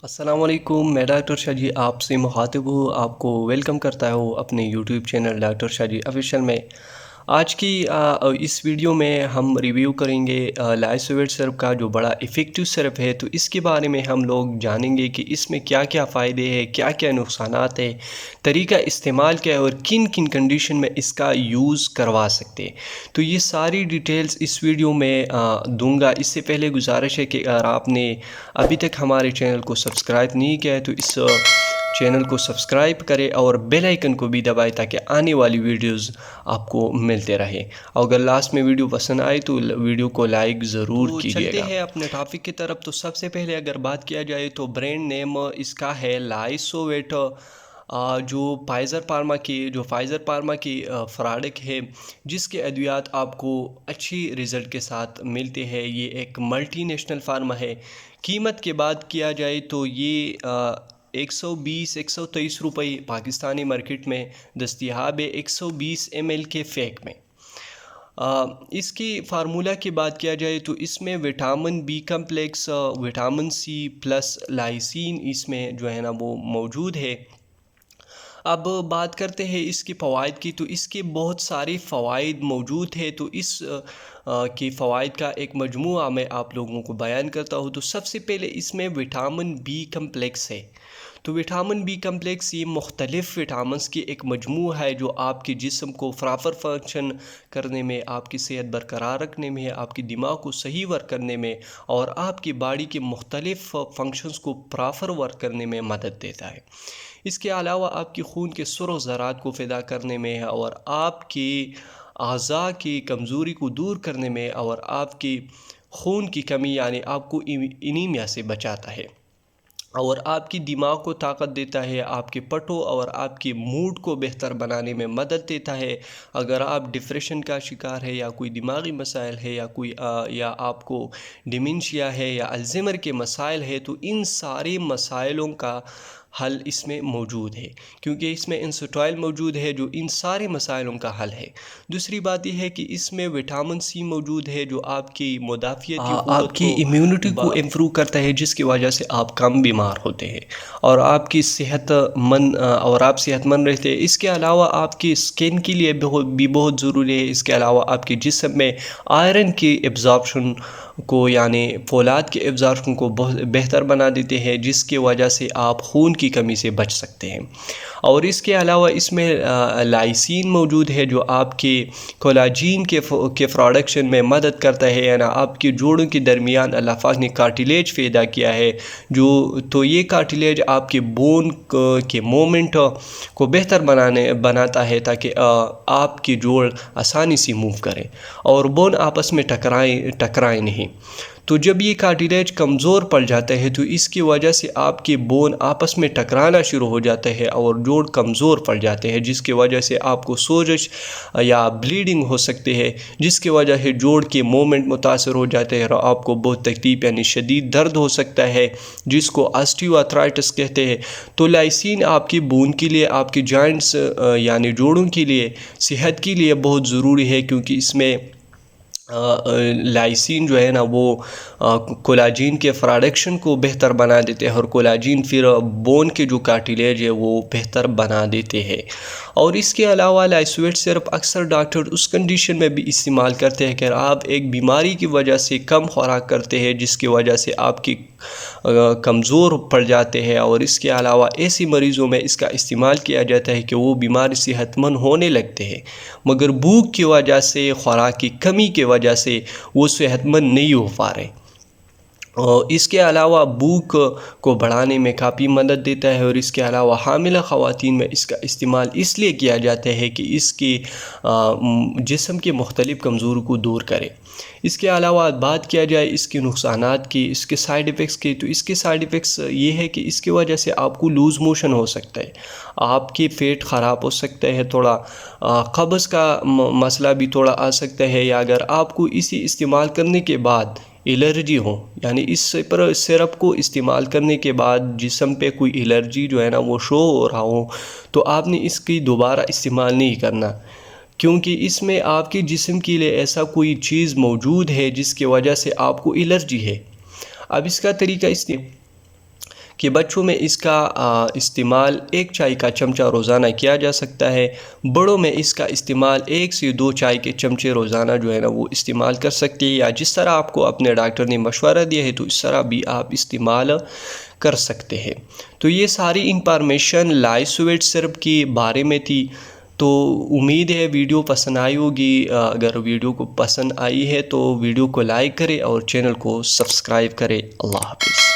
السلام علیکم، میں ڈاکٹر شاہ جی آپ سے مخاطب ہوں، آپ کو ویلکم کرتا ہوں اپنے یوٹیوب چینل ڈاکٹر شاہ جی آفیشیل میں۔ آج کی اس ویڈیو میں ہم ریویو کریں گے لائسویٹ سرپ کا جو بڑا افیکٹو سرپ ہے، تو اس کے بارے میں ہم لوگ جانیں گے کہ اس میں کیا کیا فائدے ہیں، کیا کیا نقصانات ہیں، طریقہ استعمال کیا ہے اور کن کن کنڈیشن میں اس کا یوز کروا سکتے ہیں۔ تو یہ ساری ڈیٹیلز اس ویڈیو میں دوں گا۔ اس سے پہلے گزارش ہے کہ اگر آپ نے ابھی تک ہمارے چینل کو سبسکرائب نہیں کیا ہے تو اس چینل کو سبسکرائب کرے اور بیل آئیکن کو بھی دبائے تاکہ آنے والی ویڈیوز آپ کو ملتے رہے۔ اور اگر لاسٹ میں ویڈیو پسند آئے تو ویڈیو کو لائک ضرور کیجیے گا۔ چلتے ہیں اپنے ٹاپک کی طرف۔ تو سب سے پہلے اگر بات کیا جائے تو برانڈ نیم اس کا ہے لائسوویٹ، جو فائزر فارما کی پروڈکٹ ہے، جس کے ادویات آپ کو اچھی رزلٹ کے ساتھ ملتے ہیں۔ یہ ایک ملٹی نیشنل فارما ہے۔ قیمت کی بات کیا جائے تو یہ 123 روپے پاکستانی مارکیٹ میں دستیاب ہے 120 ml کے پیک میں۔ اس کی فارمولہ کی بات کیا جائے تو اس میں vitamin B complex, vitamin C plus lysine اس میں جو ہے نا وہ موجود ہے۔ اب بات کرتے ہیں اس کے فوائد کی، تو اس کے بہت سارے فوائد موجود ہیں۔ تو اس کے فوائد کا ایک مجموعہ میں آپ لوگوں کو بیان کرتا ہوں۔ تو سب سے پہلے اس میں وٹامن بی کمپلیکس ہے۔ تو وٹامن بی کمپلیکس یہ مختلف وٹامنس کی ایک مجموعہ ہے جو آپ کے جسم کو پراپر فنکشن کرنے میں، آپ کی صحت برقرار رکھنے میں، آپ کی دماغ کو صحیح ورک کرنے میں اور آپ کی باڈی کے مختلف فنکشنز کو پراپر ورک کرنے میں مدد دیتا ہے۔ اس کے علاوہ آپ کی خون کے سر و ذرات کو فدا کرنے میں اور آپ کی اعضاء کی کمزوری کو دور کرنے میں اور آپ کی خون کی کمی یعنی آپ کو انیمیا سے بچاتا ہے اور آپ کی دماغ کو طاقت دیتا ہے، آپ کے پٹھوں اور آپ کے موڈ کو بہتر بنانے میں مدد دیتا ہے۔ اگر آپ ڈپریشن کا شکار ہے یا کوئی دماغی مسائل ہے یا آپ کو ڈیمنشیا ہے یا الزیمر کے مسائل ہے، تو ان سارے مسائلوں کا حل اس میں موجود ہے، کیونکہ اس میں انسٹائل موجود ہے جو ان سارے مسائلوں کا حل ہے۔ دوسری بات یہ ہے کہ اس میں وٹامن سی موجود ہے جو آپ کی مدافعتی قوت آپ کی امیونٹی کو امپروو کرتا ہے، جس کی وجہ سے آپ کم بیمار ہوتے ہیں اور آپ کی صحت مند رہتے ہیں۔ اس کے علاوہ آپ کی سکن کے لیے بھی بہت ضروری ہے۔ اس کے علاوہ آپ کے جسم میں آئرن کی ایبزارپشن کو یعنی فولاد کے ایبزارپشن کو بہتر بنا دیتے ہیں، جس کی وجہ سے آپ خون کی کمی سے بچ سکتے ہیں۔ اور اس کے علاوہ اس میں لائسین موجود ہے جو آپ کے کولاجین کے پروڈکشن میں مدد کرتا ہے، یعنی آپ کے جوڑوں کے درمیان اللہ پاک نے کارٹیلیج پیدا کیا ہے تو یہ کارٹیلیج آپ کے بون کے مومنٹ کو بہتر بناتا ہے تاکہ آپ کے جوڑ آسانی سے موو کریں اور بون آپس میں ٹکرائیں نہیں۔ تو جب یہ کارٹیلیج کمزور پڑ جاتا ہے تو اس کی وجہ سے آپ کے بون آپس میں ٹکرانا شروع ہو جاتا ہے اور جوڑ کمزور پڑ جاتے ہیں، جس کی وجہ سے آپ کو سوزش یا بلیڈنگ ہو سکتے ہیں، جس کی وجہ سے جوڑ کے مومنٹ متاثر ہو جاتے ہیں اور آپ کو بہت تکلیف یعنی شدید درد ہو سکتا ہے، جس کو آسٹیو آرتھرائٹس کہتے ہیں۔ تو لائسین آپ کی بون کے لیے، آپ کی جوائنٹس یعنی جوڑوں کے لیے، صحت کے لیے بہت ضروری ہے، کیونکہ اس میں لائسین جو ہے نا وہ کولاجین کے پروڈکشن کو بہتر بنا دیتے ہیں اور کولاجین پھر بون کے جو کارٹیلیج ہے وہ بہتر بنا دیتے ہیں۔ اور اس کے علاوہ لائسویٹ سرپ اکثر ڈاکٹر اس کنڈیشن میں بھی استعمال کرتے ہیں کہ آپ ایک بیماری کی وجہ سے کم خوراک کرتے ہیں، جس کی وجہ سے آپ کی کمزور پڑ جاتے ہیں، اور اس کے علاوہ ایسی مریضوں میں اس کا استعمال کیا جاتا ہے کہ وہ بیماری صحت مند ہونے لگتے ہیں، مگر بھوک کی وجہ سے، خوراک کی کمی کی وجہ سے وہ صحت مند نہیں ہو پا رہے۔ اور اس کے علاوہ بھوک کو بڑھانے میں کافی مدد دیتا ہے، اور اس کے علاوہ حاملہ خواتین میں اس کا استعمال اس لیے کیا جاتا ہے کہ اس کی جسم کے مختلف کمزوری کو دور کرے۔ اس کے علاوہ بات کیا جائے اس کے نقصانات کی، اس کے سائیڈ ایفیکٹس کی، تو اس کے سائیڈ ایفیکٹس یہ ہے کہ اس کی وجہ سے آپ کو لوز موشن ہو سکتا ہے، آپ کی پیٹ خراب ہو سکتا ہے، تھوڑا قبض کا مسئلہ بھی تھوڑا آ سکتا ہے، یا اگر آپ کو اسی استعمال کرنے کے بعد الرجی ہو، یعنی اس سرپ کو استعمال کرنے کے بعد جسم پہ کوئی الرجی جو ہے نا وہ شو ہو رہا ہو، تو آپ نے اس کی دوبارہ استعمال نہیں کرنا، کیونکہ اس میں آپ کے جسم کے لیے ایسا کوئی چیز موجود ہے جس کی وجہ سے آپ کو الرجی ہے۔ اب اس کا طریقہ کہ بچوں میں اس کا استعمال 1 چائے کا چمچہ روزانہ کیا جا سکتا ہے، بڑوں میں اس کا استعمال 1 سے 2 چائے کے چمچے روزانہ جو ہے نا وہ استعمال کر سکتے ہیں، یا جس طرح آپ کو اپنے ڈاکٹر نے مشورہ دیا ہے تو اس طرح بھی آپ استعمال کر سکتے ہیں۔ تو یہ ساری انفارمیشن لائسویٹ سرپ کے بارے میں تھی۔ تو امید ہے ویڈیو پسند آئی ہوگی۔ اگر ویڈیو کو پسند آئی ہے تو ویڈیو کو لائک کرے اور چینل کو سبسکرائب کرے۔ اللہ حافظ۔